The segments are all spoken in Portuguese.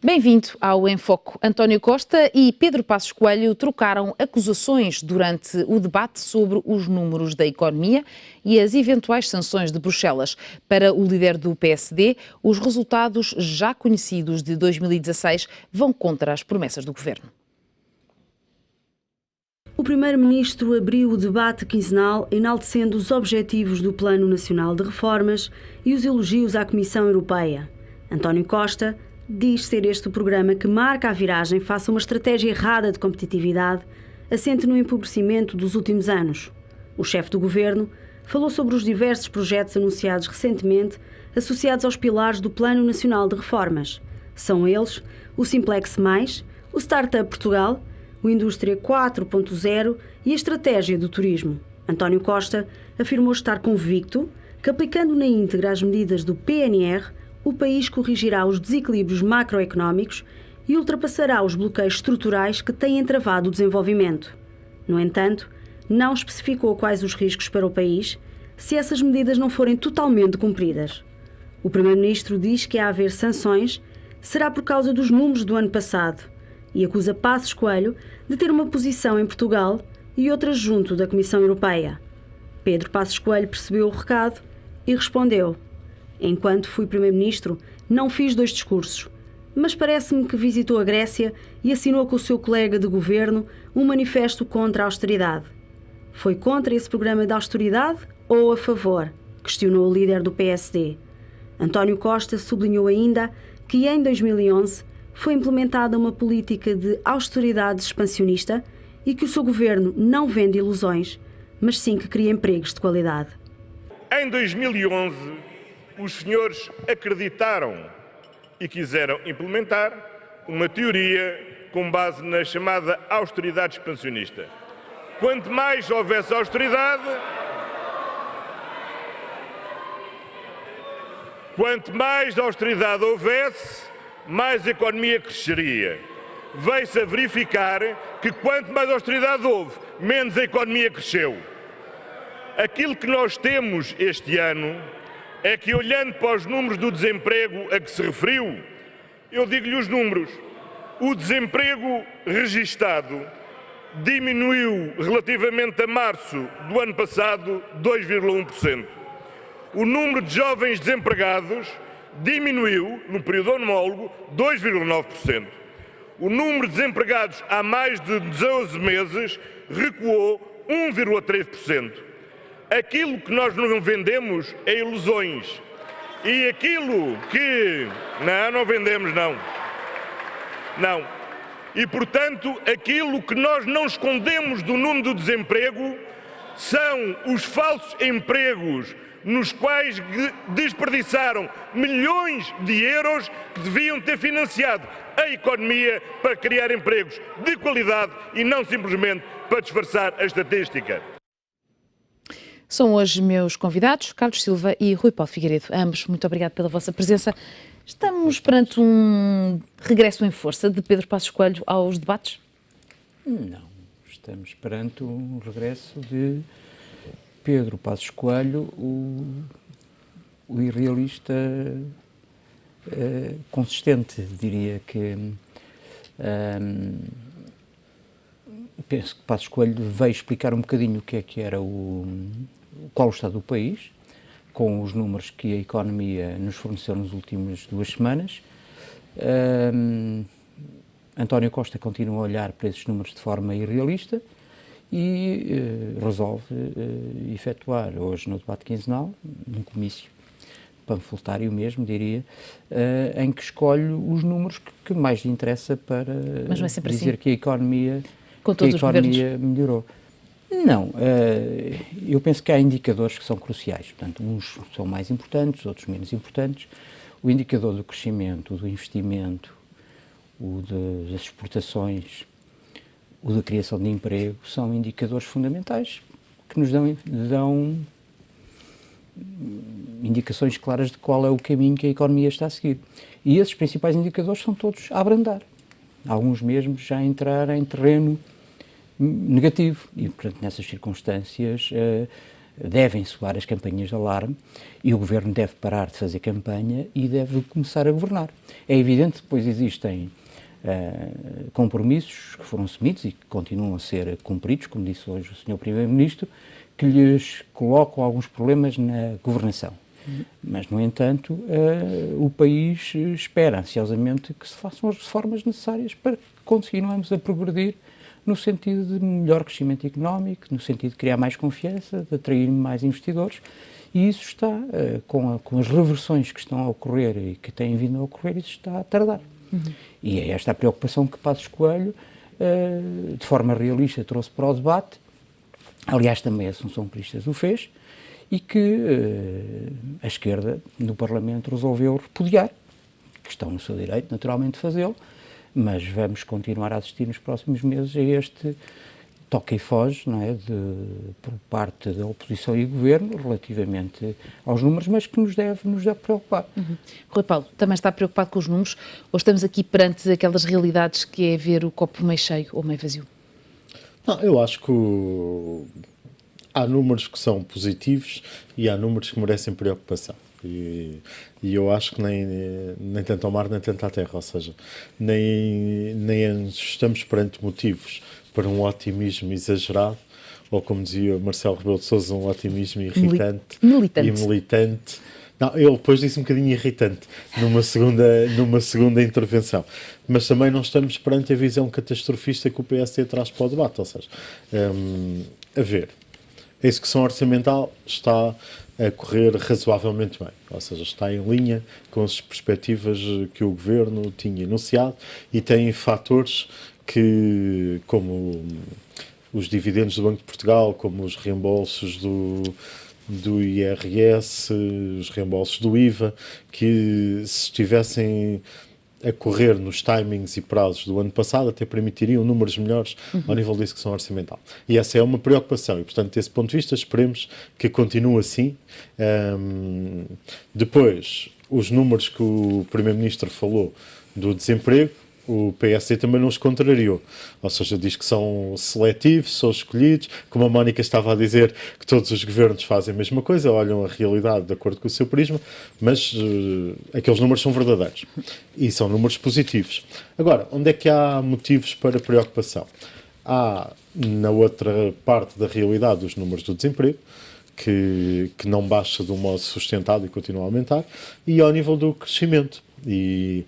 Bem-vindo ao Enfoco. António Costa e Pedro Passos Coelho trocaram acusações durante o debate sobre os números da economia e as eventuais sanções de Bruxelas. Para o líder do PSD, os resultados já conhecidos de 2016 vão contra as promessas do governo. O primeiro-ministro abriu o debate quinzenal enaltecendo os objetivos do Plano Nacional de Reformas e os elogios à Comissão Europeia. António Costa diz ser este o programa que marca a viragem face a uma estratégia errada de competitividade, assente no empobrecimento dos últimos anos. O chefe do governo falou sobre os diversos projetos anunciados recentemente associados aos pilares do Plano Nacional de Reformas. São eles o Simplex+, o Startup Portugal, o Indústria 4.0 e a Estratégia do Turismo. António Costa afirmou estar convicto que, aplicando na íntegra as medidas do PNR, o país corrigirá os desequilíbrios macroeconómicos e ultrapassará os bloqueios estruturais que têm entravado o desenvolvimento. No entanto, não especificou quais os riscos para o país se essas medidas não forem totalmente cumpridas. O primeiro-ministro diz que, a haver sanções, será por causa dos números do ano passado e acusa Passos Coelho de ter uma posição em Portugal e outra junto da Comissão Europeia. Pedro Passos Coelho percebeu o recado e respondeu: enquanto fui primeiro-ministro, não fiz dois discursos, mas parece-me que visitou a Grécia e assinou com o seu colega de governo um manifesto contra a austeridade. Foi contra esse programa de austeridade ou a favor? Questionou o líder do PSD. António Costa sublinhou ainda que em 2011 foi implementada uma política de austeridade expansionista e que o seu governo não vende ilusões, mas sim que cria empregos de qualidade. Em 2011, os senhores acreditaram e quiseram implementar uma teoria com base na chamada austeridade expansionista. Quanto mais houvesse austeridade, houvesse, mais a economia cresceria. Veio-se a verificar que quanto mais austeridade houve, menos a economia cresceu. Aquilo que nós temos este ano é que, olhando para os números do desemprego a que se referiu, eu digo-lhe os números. O desemprego registado diminuiu relativamente a março do ano passado 2,1%. O número de jovens desempregados diminuiu, no período homólogo, 2,9%. O número de desempregados há mais de 12 meses recuou 1,3%. Aquilo que nós não vendemos é ilusões. E aquilo que... Não vendemos, não. Não. E, portanto, aquilo que nós não escondemos do número do desemprego são os falsos empregos nos quais desperdiçaram milhões de euros que deviam ter financiado a economia para criar empregos de qualidade e não simplesmente para disfarçar a estatística. São hoje meus convidados, Carlos Silva e Rui Paulo Figueiredo. Ambos, muito obrigado pela vossa presença. Estamos perante um regresso em força de Pedro Passos Coelho aos debates? Não, estamos perante um regresso de Pedro Passos Coelho, o irrealista consistente, diria que. Penso que Passos Coelho veio explicar um bocadinho o que era qual o estado do país, com os números que a economia nos forneceu nas últimas 2 semanas. António Costa continua a olhar para esses números de forma irrealista e resolve efetuar hoje no debate quinzenal um comício panfletário mesmo, diria, em que escolhe os números que mais lhe interessa para dizer assim que a economia melhorou. Não, eu penso que há indicadores que são cruciais, portanto, uns são mais importantes, outros menos importantes. O indicador do crescimento, do investimento, o das exportações, o da criação de emprego, são indicadores fundamentais que nos dão indicações claras de qual é o caminho que a economia está a seguir. E esses principais indicadores são todos a abrandar, alguns mesmo já a entrar em terreno negativo e, portanto, nessas circunstâncias devem soar as campanhas de alarme e o Governo deve parar de fazer campanha e deve começar a governar. É evidente que depois existem compromissos que foram assumidos e que continuam a ser cumpridos, como disse hoje o Sr. Primeiro-Ministro, que lhes colocam alguns problemas na governação. Mas, no entanto, o país espera ansiosamente que se façam as reformas necessárias para que continuemos a progredir no sentido de melhor crescimento económico, no sentido de criar mais confiança, de atrair mais investidores, e isso está, com as reversões que estão a ocorrer e que têm vindo a ocorrer, isso está a tardar. E é esta a preocupação que Passos Coelho, de forma realista, trouxe para o debate. Aliás, também a Assunção Cristas o fez, e que a esquerda no Parlamento resolveu repudiar, que estão no seu direito, naturalmente, de fazê-lo, mas vamos continuar a assistir nos próximos meses a este toca e foge, não é, por parte da oposição e governo relativamente aos números, mas que nos deve preocupar. Rui Paulo, também está preocupado com os números ou estamos aqui perante aquelas realidades que é ver o copo meio cheio ou meio vazio? Não, eu acho que há números que são positivos e há números que merecem preocupação. E eu acho que nem tanto ao mar, nem tanto à terra, ou seja, nem estamos perante motivos para um otimismo exagerado, ou como dizia Marcelo Rebelo de Sousa, um otimismo irritante e militante. Não, ele depois disse um bocadinho irritante numa segunda intervenção. Mas também não estamos perante a visão catastrofista que o PSD traz para o debate, ou seja, a ver, a execução orçamental está a correr razoavelmente bem, ou seja, está em linha com as perspectivas que o Governo tinha enunciado e tem fatores que, como os dividendos do Banco de Portugal, como os reembolsos do IRS, os reembolsos do IVA, que se estivessem a correr nos timings e prazos do ano passado, até permitiriam números melhores ao nível da execução orçamental. E essa é uma preocupação e, portanto, desse ponto de vista, esperemos que continue assim. Depois, os números que o Primeiro-Ministro falou do desemprego, o PSD também não os contrariou. Ou seja, diz que são seletivos, são escolhidos, como a Mónica estava a dizer, que todos os governos fazem a mesma coisa, olham a realidade de acordo com o seu prisma, mas aqueles números são verdadeiros. E são números positivos. Agora, onde é que há motivos para preocupação? Há, na outra parte da realidade, os números do desemprego, que não baixa de um modo sustentado e continua a aumentar, e ao nível do crescimento. E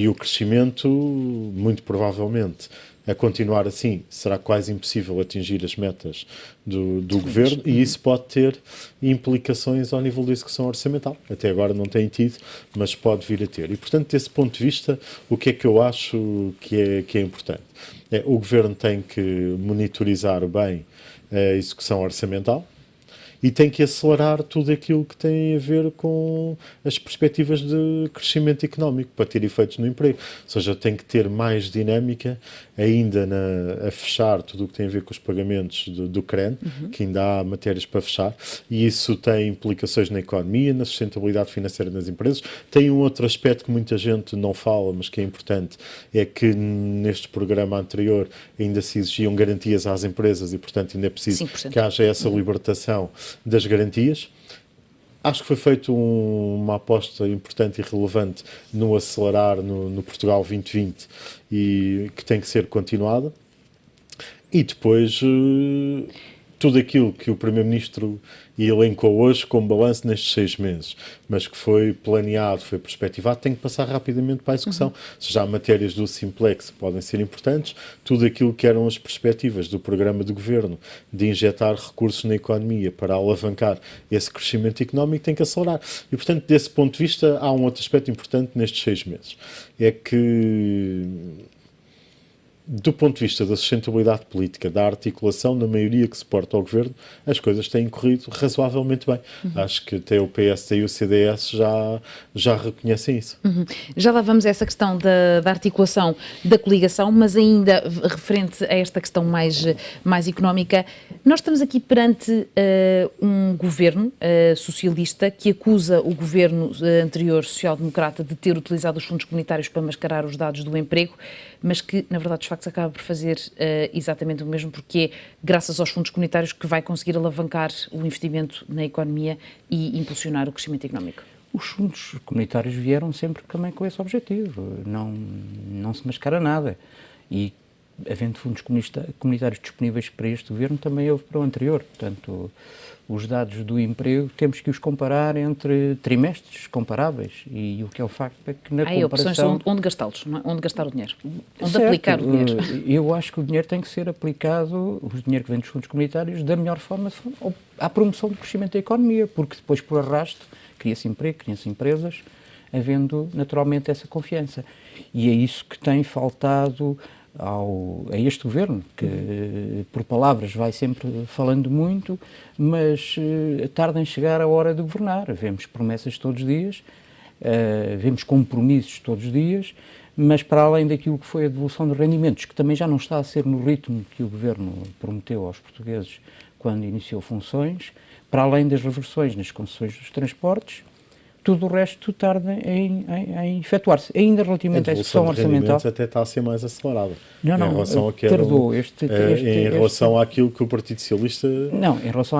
o crescimento, muito provavelmente, a continuar assim, será quase impossível atingir as metas do Governo e isso pode ter implicações ao nível da execução orçamental. Até agora não tem tido, mas pode vir a ter. E, portanto, desse ponto de vista, o que é que eu acho que é importante? O Governo tem que monitorizar bem a execução orçamental, e tem que acelerar tudo aquilo que tem a ver com as perspectivas de crescimento económico para ter efeitos no emprego. Ou seja, tem que ter mais dinâmica ainda a fechar tudo o que tem a ver com os pagamentos do CREN, que ainda há matérias para fechar, e isso tem implicações na economia, na sustentabilidade financeira das empresas. Tem um outro aspecto que muita gente não fala, mas que é importante, é que neste programa anterior ainda se exigiam garantias às empresas e, portanto, ainda é preciso 5%. Que haja essa libertação das garantias. Acho que foi feita uma aposta importante e relevante no acelerar no Portugal 2020 e que tem que ser continuada. E depois tudo aquilo que o Primeiro-Ministro elencou hoje como balanço nestes 6 meses, mas que foi planeado, foi perspectivado, tem que passar rapidamente para a execução. Se já há matérias do Simplex que podem ser importantes, tudo aquilo que eram as perspectivas do programa de Governo de injetar recursos na economia para alavancar esse crescimento económico tem que acelerar. E, portanto, desse ponto de vista, há um outro aspecto importante nestes 6 meses. É que, do ponto de vista da sustentabilidade política, da articulação na maioria que suporta ao Governo, as coisas têm corrido razoavelmente bem. Acho que até o PSD e o CDS já reconhecem isso. Já lá vamos a essa questão da articulação da coligação, mas ainda referente a esta questão mais económica, nós estamos aqui perante um governo socialista que acusa o governo anterior social-democrata de ter utilizado os fundos comunitários para mascarar os dados do emprego, mas que, na verdade, os factos facto acaba por fazer exatamente o mesmo, porque é graças aos fundos comunitários que vai conseguir alavancar o investimento na economia e impulsionar o crescimento económico. Os fundos comunitários vieram sempre também com esse objetivo, não se mascara nada. E, havendo fundos comunitários disponíveis para este governo, também houve para o anterior. Portanto, os dados do emprego temos que os comparar entre trimestres comparáveis. E o que é o facto é que na comparação... opções são onde gastá-los, não é? Onde gastar o dinheiro, onde certo, aplicar o dinheiro. Eu acho que o dinheiro tem que ser aplicado, o dinheiro que vem dos fundos comunitários, da melhor forma à promoção do crescimento da economia, porque depois, por arrasto, cria-se emprego, cria-se empresas, havendo naturalmente essa confiança. E é isso que tem faltado a este governo, que por palavras vai sempre falando muito, mas tarda em chegar a hora de governar. Vemos promessas todos os dias, vemos compromissos todos os dias, mas para além daquilo que foi a devolução de rendimentos, que também já não está a ser no ritmo que o governo prometeu aos portugueses quando iniciou funções, para além das reversões nas concessões dos transportes, tudo o resto tarda em efetuar-se. Ainda relativamente à execução orçamental... até está a ser mais acelerada. Não, em relação tardou. Em relação àquilo que o Partido Socialista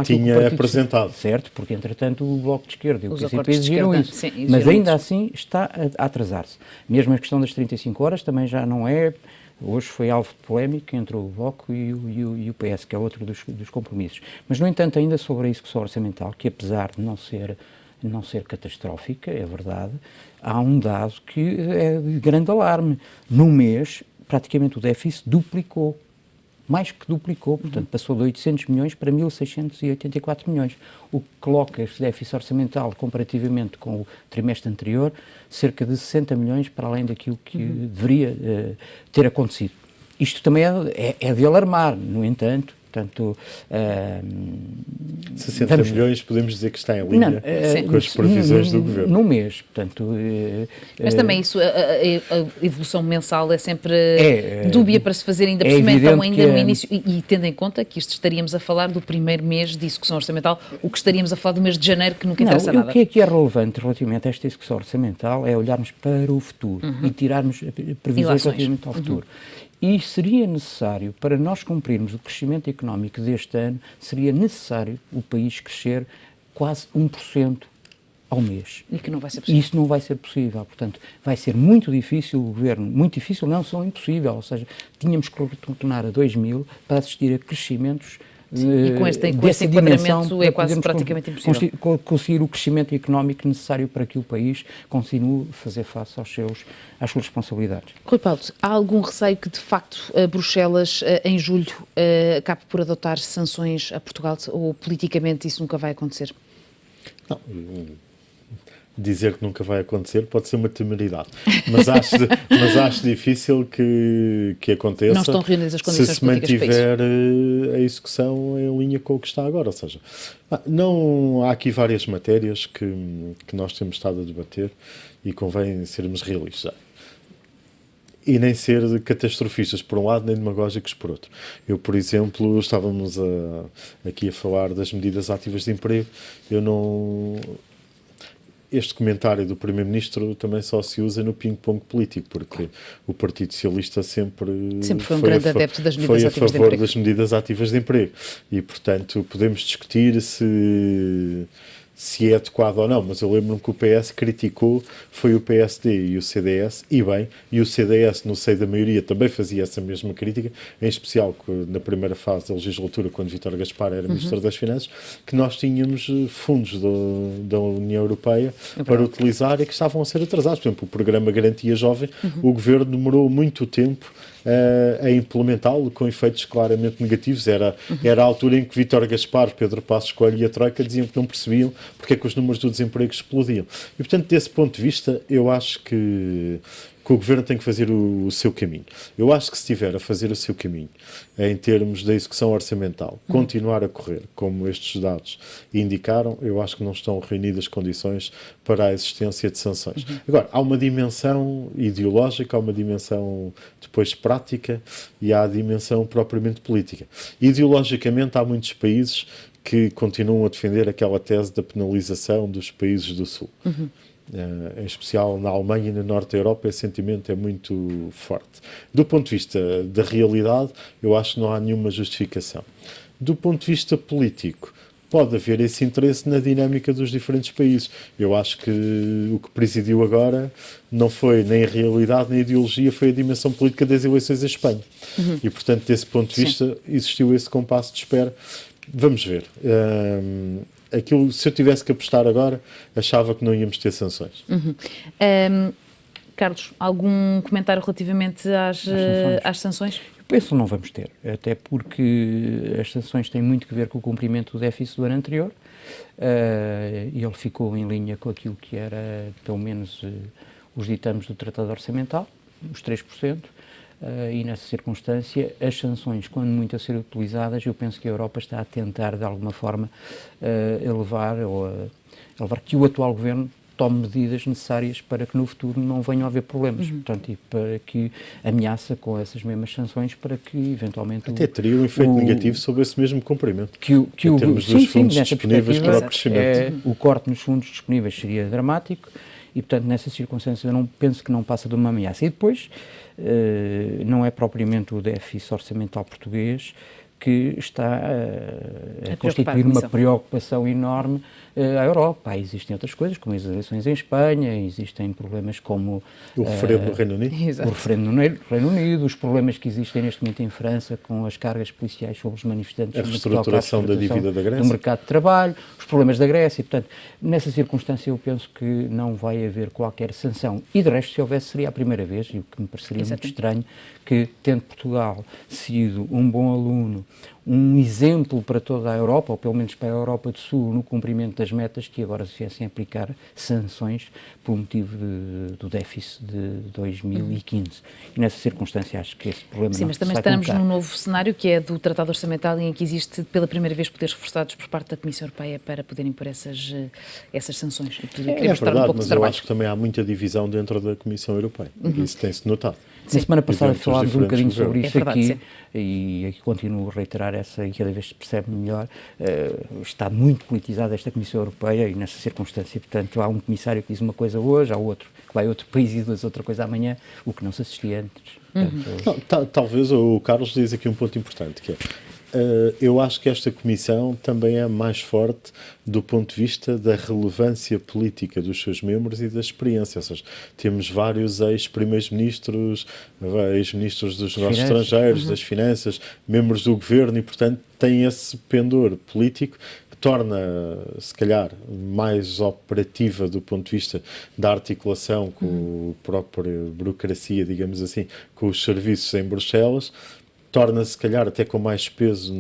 tinha apresentado. Certo, porque entretanto o Bloco de Esquerda e o PCP exigiram isso. Sim, mas ainda assim está a atrasar-se. Mesmo a questão das 35 horas também já não é... Hoje foi alvo de polémica entre o Bloco e o PS, que é outro dos compromissos. Mas, no entanto, ainda sobre a execução orçamental, que apesar de não ser catastrófica, é verdade, há um dado que é de grande alarme. Num mês, praticamente o déficit duplicou, mais que duplicou, portanto passou de 800 milhões para 1.684 milhões, o que coloca este déficit orçamental comparativamente com o trimestre anterior, cerca de 60 milhões para além daquilo que deveria ter acontecido. Isto também é de alarmar, no entanto. Portanto, 60 milhões podemos dizer que está em linha com as previsões do Governo. No mês, portanto... Mas também isso, a evolução mensal é sempre dúbia para se fazer, ainda por cima, então ainda no início, e tendo em conta que isto estaríamos a falar do primeiro mês de execução orçamental, o que estaríamos a falar do mês de janeiro, que nunca interessa nada. O que é relevante relativamente a esta execução orçamental é olharmos para o futuro e tirarmos previsões relativamente ao futuro. E seria necessário, para nós cumprirmos o crescimento económico deste ano, seria necessário o país crescer quase 1% ao mês. E que não vai ser possível. Isso não vai ser possível. Portanto, vai ser muito difícil o governo, muito difícil, não são impossível. Ou seja, tínhamos que retornar a 2000 para assistir a crescimentos. Sim, e com este enquadramento é quase praticamente impossível conseguir o crescimento económico necessário para que o país continue a fazer face às suas responsabilidades. Rui Paulo, há algum receio que de facto Bruxelas em julho acabe por adotar sanções a Portugal, ou politicamente isso nunca vai acontecer? Não, dizer que nunca vai acontecer pode ser uma temeridade, mas acho difícil que aconteça. Não estão reunidas as condições se mantiver a execução em linha com o que está agora. Ou seja, há aqui várias matérias que nós temos estado a debater e convém sermos realistas. E nem ser catastrofistas por um lado, nem demagógicos por outro. Eu, por exemplo, estávamos aqui a falar das medidas ativas de emprego. Este comentário do Primeiro-Ministro também só se usa no ping-pong político, porque o Partido Socialista sempre foi um grande adepto das medidas ativas de emprego. Foi a favor das medidas ativas de emprego. E, portanto, podemos discutir se é adequado ou não, mas eu lembro-me que o PS criticou, foi o PSD e o CDS, e bem, e o CDS, no seio da maioria, também fazia essa mesma crítica, em especial na primeira fase da legislatura, quando Vítor Gaspar era Ministro das Finanças, que nós tínhamos fundos da União Europeia para utilizar e que estavam a ser atrasados. Por exemplo, o programa Garantia Jovem, o Governo demorou muito tempo a implementá-lo, com efeitos claramente negativos. Era a altura em que Vítor Gaspar, Pedro Passos Coelho e a Troika diziam que não percebiam porque é que os números do desemprego explodiam. E, portanto, desse ponto de vista, eu acho que o Governo tem que fazer o seu caminho. Eu acho que se estiver a fazer o seu caminho em termos da execução orçamental, continuar a correr, como estes dados indicaram, eu acho que não estão reunidas condições para a existência de sanções. Agora, há uma dimensão ideológica, há uma dimensão depois prática e há a dimensão propriamente política. Ideologicamente, há muitos países que continuam a defender aquela tese da penalização dos países do Sul. Em especial na Alemanha e no norte da Europa, esse sentimento é muito forte. Do ponto de vista da realidade, eu acho que não há nenhuma justificação. Do ponto de vista político, pode haver esse interesse na dinâmica dos diferentes países. Eu acho que o que presidiu agora não foi nem a realidade nem a ideologia, foi a dimensão política das eleições em Espanha. E, portanto, desse ponto de vista, existiu esse compasso de espera. Vamos ver. Se eu tivesse que apostar agora, achava que não íamos ter sanções. Carlos, algum comentário relativamente às sanções? Penso que não vamos ter, até porque as sanções têm muito que ver com o cumprimento do déficit do ano anterior, e ele ficou em linha com aquilo que era, pelo menos, os ditames do Tratado Orçamental, os 3%, e nessa circunstância as sanções, quando muito a ser utilizadas, eu penso que a Europa está a tentar, de alguma forma, elevar que o atual governo tome medidas necessárias para que no futuro não venham a haver problemas, portanto, e para que ameaça com essas mesmas sanções para que eventualmente... Até teria um efeito negativo sobre esse mesmo cumprimento. Em termos dos fundos disponíveis para o crescimento. O corte nos fundos disponíveis seria dramático e, portanto, nessa circunstância eu não penso que não passa de uma ameaça. E depois, não é propriamente o déficit orçamental português que está a constituir uma preocupação enorme à Europa. Existem outras coisas, como as eleições em Espanha, existem problemas como... O referendo no Reino Unido. Exato. O referendo no Reino Unido, os problemas que existem neste momento em França com as cargas policiais sobre os manifestantes. A reestruturação da dívida da Grécia. Do mercado de trabalho, os problemas da Grécia. Portanto, nessa circunstância eu penso que não vai haver qualquer sanção. E de resto, se houvesse, seria a primeira vez, e o que me pareceria muito estranho, que tendo Portugal sido um bom aluno, um exemplo para toda a Europa, ou pelo menos para a Europa do Sul, no cumprimento das metas, que agora se viessem a aplicar sanções por motivo do déficit de 2015. E nessa circunstância acho que esse problema Sim, não mas também se vai estamos colocar. num novo cenário que é do Tratado Orçamental em que existe pela primeira vez poderes reforçados por parte da Comissão Europeia para poderem pôr essas sanções. E É verdade, mas eu acho que também há muita divisão dentro da Comissão Europeia. Isso tem-se notado. Na semana passada falámos um bocadinho sobre isso verdade, aqui, e aqui continuo a reiterar essa, e cada vez se percebe melhor, está muito politizada esta Comissão Europeia, e nessa circunstância, portanto, há um comissário que diz uma coisa hoje, há outro que vai a outro país e diz outra coisa amanhã, o que não se assistia antes. Portanto, Talvez o Carlos diz aqui um ponto importante, que é, eu acho que esta Comissão também é mais forte do ponto de vista da relevância política dos seus membros e da experiência. Ou seja, temos vários ex-primeiros-ministros, ex-ministros dos negócios estrangeiros, das finanças, membros do governo e, portanto, tem esse pendor político que torna, se calhar, mais operativa do ponto de vista da articulação com a própria burocracia, digamos assim, com os serviços em Bruxelas, torna-se, se calhar, até com mais peso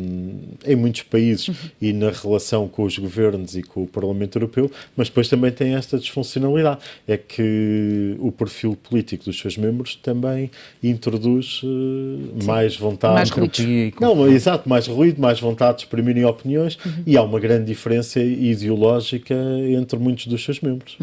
em muitos países e na relação com os governos e com o Parlamento Europeu, mas depois também tem esta disfuncionalidade, é que o perfil político dos seus membros também introduz mais vontade... Mais ruído. Não, exato, mais ruído, mais vontade de exprimirem opiniões e há uma grande diferença ideológica entre muitos dos seus membros.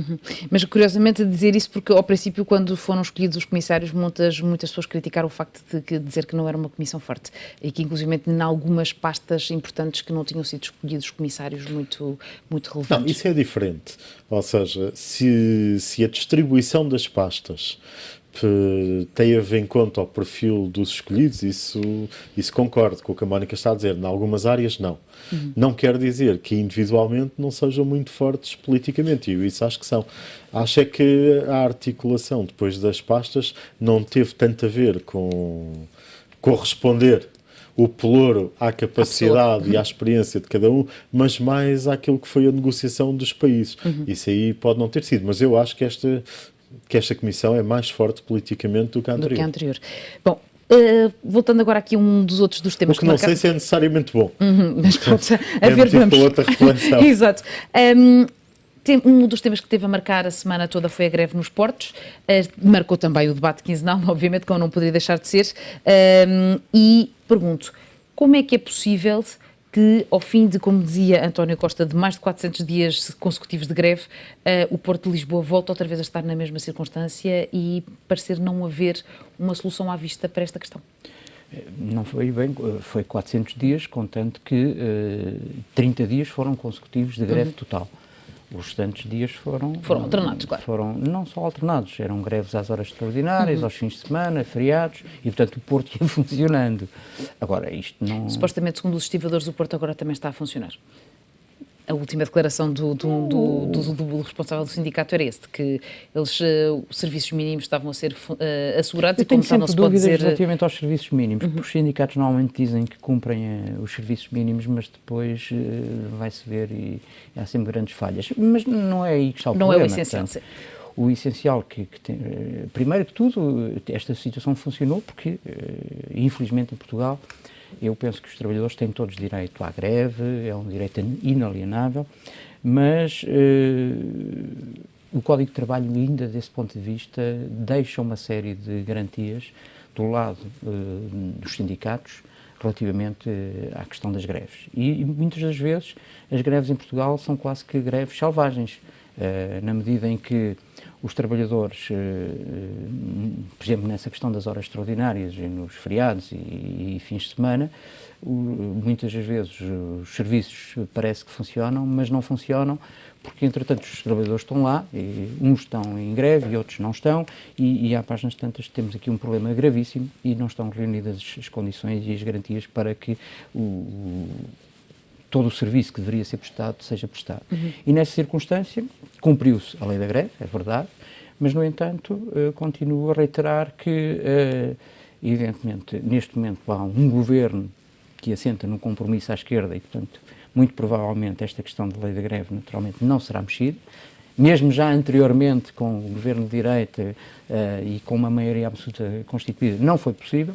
Mas, curiosamente, dizer isso porque, ao princípio, quando foram escolhidos os comissários, muitas pessoas criticaram o facto de dizer que não era uma comissão forte e que, inclusive, em algumas pastas importantes que não tinham sido escolhidos comissários muito relevantes. Não, isso é diferente. Ou seja, se a distribuição das pastas tem a ver em conta o perfil dos escolhidos, isso concordo com o que a Mónica está a dizer. Em algumas áreas, não. Não quer dizer que individualmente não sejam muito fortes politicamente, e eu isso acho que são. Acho é que a articulação depois das pastas não teve tanto a ver com corresponder o pelouro à capacidade e à experiência de cada um, mas mais àquilo que foi a negociação dos países. Isso aí pode não ter sido, mas eu acho que esta Comissão é mais forte politicamente do que a anterior. Bom, voltando agora aqui a um dos outros dos temas o que não sei se é necessariamente bom. Mas pronto, a é ver, vamos. para outra reflexão. Exato. Um dos temas que teve a marcar a semana toda foi a greve nos portos, marcou também o debate quinzenal, obviamente, como não poderia deixar de ser, e pergunto, como é que é possível que, ao fim de, como dizia António Costa, de mais de 400 dias consecutivos de greve, o Porto de Lisboa volta outra vez a estar na mesma circunstância e parecer não haver uma solução à vista para esta questão? Não foi bem, foi 400 dias, contando que 30 dias foram consecutivos de greve total. Os restantes dias foram alternados, claro. Foram não só alternados, eram greves às horas extraordinárias, aos fins de semana, feriados, e portanto o Porto ia funcionando. Agora, isto não... Supostamente, segundo os estivadores, o Porto agora também está a funcionar. A última declaração do responsável do sindicato era esse, de que eles, os serviços mínimos estavam a ser assegurados. Eu tenho sempre não se pode dúvidas dizer... relativamente aos serviços mínimos, porque os sindicatos normalmente dizem que cumprem os serviços mínimos, mas depois vai-se ver e há sempre grandes falhas. Mas não é aí que está o problema. Não é o essencial. Portanto, o essencial primeiro que tudo, esta situação funcionou porque, infelizmente, em Portugal, eu penso que os trabalhadores têm todos direito à greve, é um direito inalienável, mas o Código de Trabalho, ainda desse ponto de vista, deixa uma série de garantias do lado dos sindicatos relativamente à questão das greves. E muitas das vezes as greves em Portugal são quase que greves selvagens, na medida em que os trabalhadores, por exemplo, nessa questão das horas extraordinárias e nos feriados e fins de semana, muitas das vezes os serviços parece que funcionam, mas não funcionam porque, entretanto, os trabalhadores estão lá, e uns estão em greve e outros não estão, e há páginas tantas temos aqui um problema gravíssimo e não estão reunidas as condições e as garantias para que todo o serviço que deveria ser prestado seja prestado. E nessa circunstância cumpriu-se a lei da greve, é verdade, mas no entanto continuo a reiterar que evidentemente neste momento há um governo que assenta num compromisso à esquerda e portanto muito provavelmente esta questão da lei da greve naturalmente não será mexida. Mesmo já anteriormente, com o governo de direita e com uma maioria absoluta constituída, não foi possível.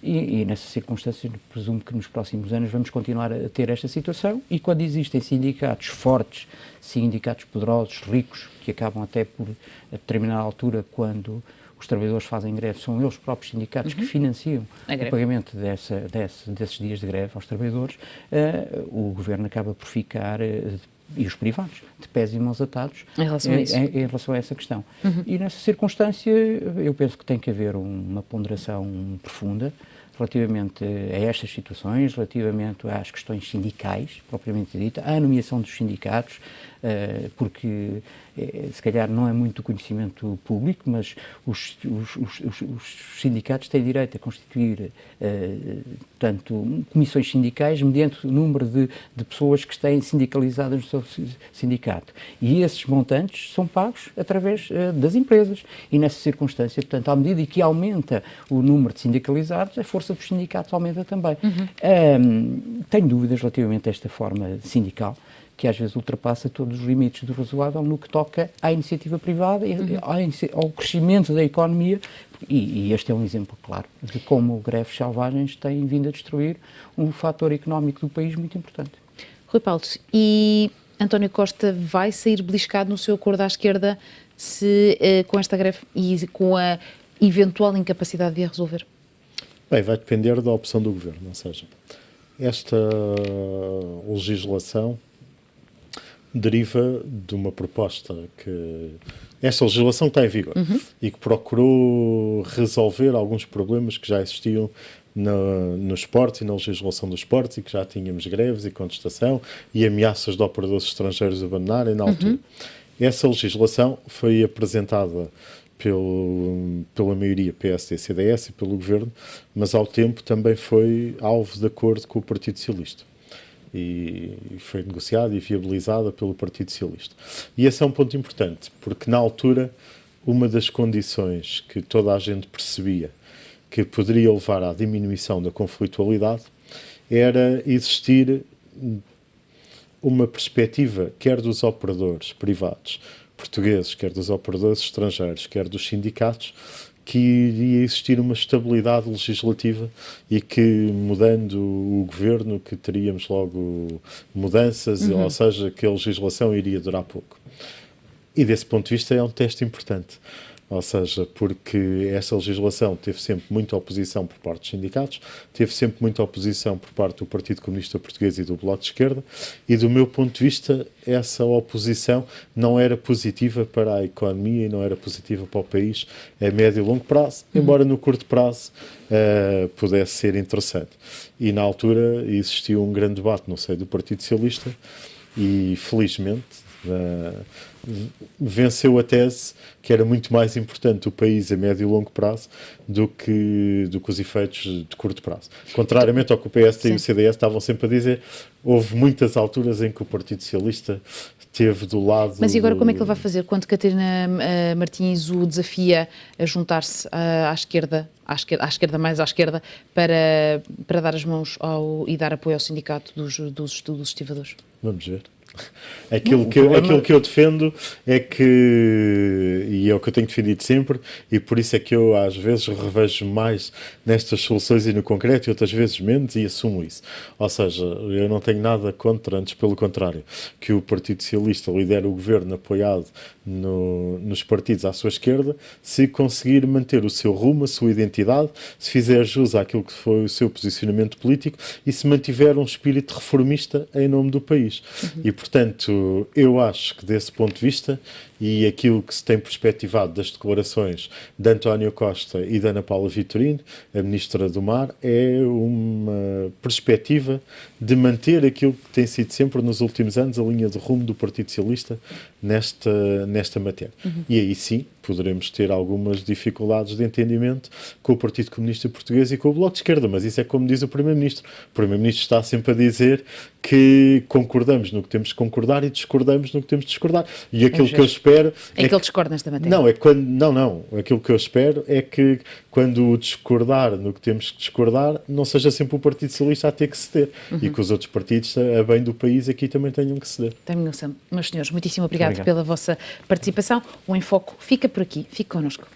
E nessa circunstância, presumo que nos próximos anos vamos continuar a ter esta situação. E quando existem sindicatos fortes, sindicatos poderosos, ricos, que acabam até por, a determinada altura, quando os trabalhadores fazem greve, são eles próprios sindicatos que financiam o pagamento desses dias de greve aos trabalhadores, o governo acaba por ficar... e os privados, de pés e mãos atados em relação a essa questão. E nessa circunstância eu penso que tem que haver uma ponderação profunda relativamente a estas situações, relativamente às questões sindicais, propriamente dita, à nomeação dos sindicatos, porque se calhar não é muito conhecimento público, mas os sindicatos têm direito a constituir tanto comissões sindicais mediante o número de pessoas que estão sindicalizadas no seu sindicato. E esses montantes são pagos através das empresas. E nessa circunstância, portanto, à medida que aumenta o número de sindicalizados, a força dos sindicatos aumenta também. Tenho dúvidas relativamente a esta forma sindical, que às vezes ultrapassa todos os limites do razoável no que toca à iniciativa privada e ao crescimento da economia, e este é um exemplo claro de como greves selvagens têm vindo a destruir um fator económico do país muito importante. Rui Paulo, e António Costa vai sair beliscado no seu acordo à esquerda com esta greve e com a eventual incapacidade de a resolver? Bem, vai depender da opção do governo, ou seja, esta legislação deriva de uma proposta que... Esta legislação está em vigor e que procurou resolver alguns problemas que já existiam no esporte e na legislação do esporte, e que já tínhamos greves e contestação e ameaças de operadores estrangeiros abandonarem na altura. Essa legislação foi apresentada pela maioria PSD-CDS e pelo Governo, mas ao tempo também foi alvo de acordo com o Partido Socialista. E foi negociada e viabilizada pelo Partido Socialista. E esse é um ponto importante, porque na altura uma das condições que toda a gente percebia que poderia levar à diminuição da conflitualidade era existir uma perspectiva, quer dos operadores privados portugueses, quer dos operadores estrangeiros, quer dos sindicatos, que iria existir uma estabilidade legislativa e que, mudando o governo, que teríamos logo mudanças, ou seja, que a legislação iria durar pouco. E desse ponto de vista é um teste importante. Ou seja, porque essa legislação teve sempre muita oposição por parte dos sindicatos, teve sempre muita oposição por parte do Partido Comunista Português e do Bloco de Esquerda, e do meu ponto de vista essa oposição não era positiva para a economia e não era positiva para o país a médio e longo prazo, embora no curto prazo pudesse ser interessante. E na altura existiu um grande debate no seio do Partido Socialista e felizmente venceu a tese que era muito mais importante o país a médio e longo prazo do que os efeitos de curto prazo. Contrariamente ao que o PSD e o CDS estavam sempre a dizer, houve muitas alturas em que o Partido Socialista esteve do lado... Mas e agora como é que ele vai fazer quando Catarina Martins o desafia a juntar-se à esquerda, mais à esquerda, para dar as mãos e dar apoio ao sindicato dos estivadores? Vamos ver. Aquilo que eu defendo é que, e é o que eu tenho defendido sempre, e por isso é que eu às vezes revejo mais nestas soluções e no concreto e outras vezes menos, e assumo isso. Ou seja, eu não tenho nada contra, antes pelo contrário, que o Partido Socialista lidere o governo apoiado nos partidos à sua esquerda, se conseguir manter o seu rumo, a sua identidade, se fizer jus àquilo que foi o seu posicionamento político e se mantiver um espírito reformista em nome do país. E, portanto, eu acho que desse ponto de vista, e aquilo que se tem perspectivado das declarações de António Costa e da Ana Paula Vitorino, a Ministra do Mar, é uma perspectiva de manter aquilo que tem sido sempre nos últimos anos a linha de rumo do Partido Socialista nesta matéria. E aí sim poderemos ter algumas dificuldades de entendimento com o Partido Comunista Português e com o Bloco de Esquerda, mas isso é como diz o Primeiro-Ministro. O Primeiro-Ministro está sempre a dizer que concordamos no que temos de concordar e discordamos no que temos de discordar. E aquilo que eu espero... É que ele discorda nesta matéria. Não, aquilo que eu espero é que quando discordar no que temos que discordar, não seja sempre o Partido Socialista a ter que ceder e que os outros partidos, a bem do país, aqui também tenham que ceder. Meus senhores, muitíssimo obrigado pela vossa participação. O Enfoque fica por aqui. Fique connosco.